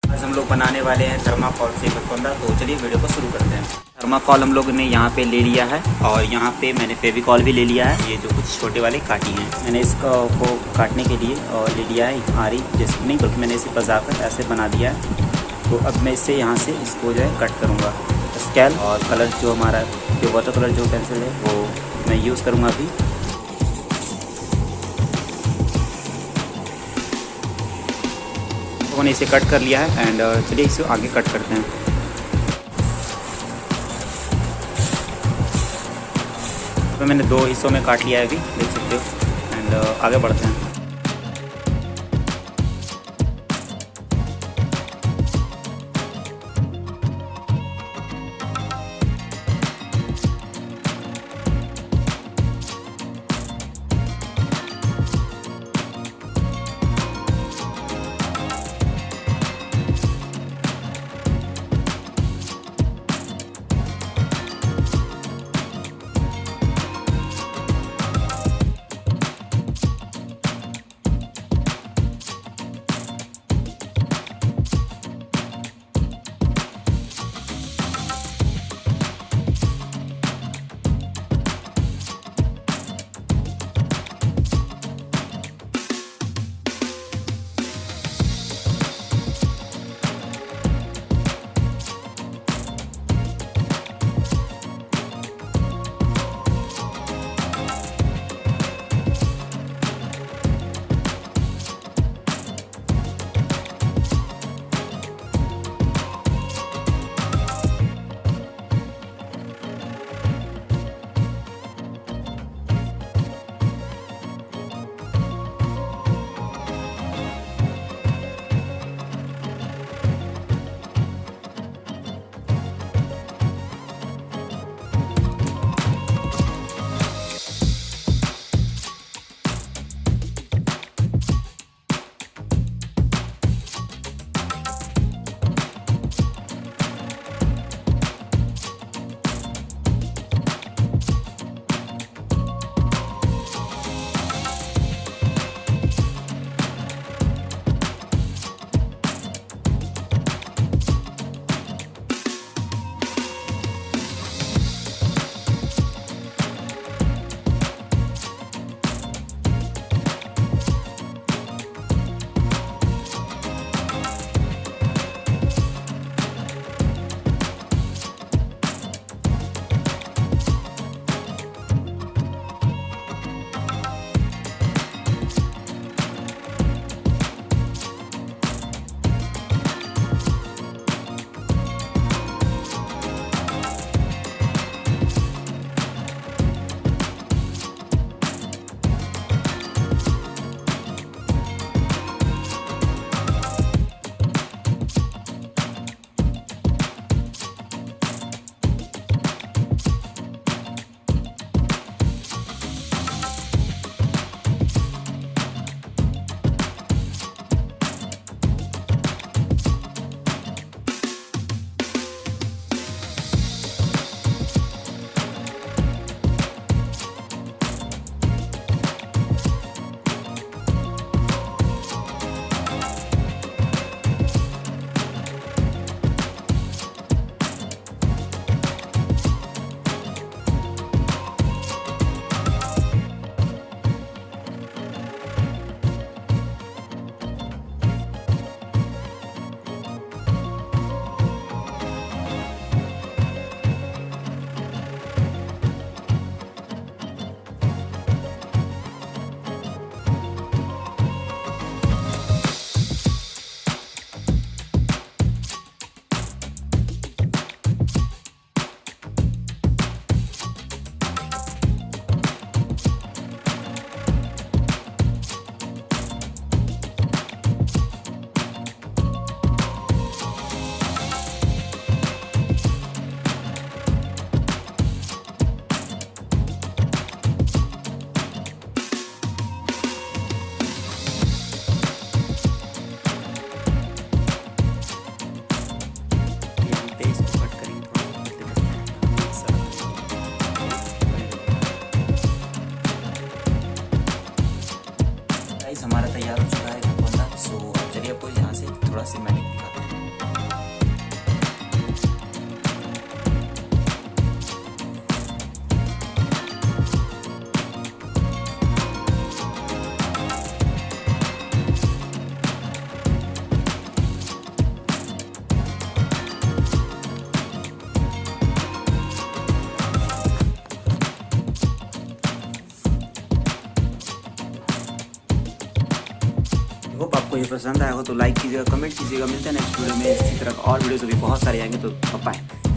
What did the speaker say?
आज हम लोग बनाने वाले हैं थर्माकोल से गुलकंदा। तो चलिए वीडियो को शुरू करते हैं। थर्माकोल हम लोग ने यहाँ पे ले लिया है और यहाँ पे मैंने फेविकॉल भी ले लिया है। ये जो कुछ छोटे वाले काटी हैं, मैंने इसको काटने के लिए और ले लिया है आरी, जैसे नहीं बल्कि मैंने इसे बजाकर ऐसे बना दिया है। तो अब मैं इससे यहाँ से इसको जो है कट करूँगा। स्केल और कलर जो हमारा जो वाटर कलर जो पेंसिल है वो मैं यूज़ करूँगा अभी। मैंने इसे कट कर लिया है एंड चलिए इसे आगे कट करते हैं। तो मैंने 2 हिस्सों में काट लिया है अभी, देख सकते हो। एंड आगे बढ़ते हैं। आपको ये पसंद आया हो तो लाइक कीजिएगा, कमेंट कीजिएगा। मिलते हैं नेक्स्ट वीडियो में इसी तरह और वीडियोस भी बहुत सारे आएंगे, तो बाय।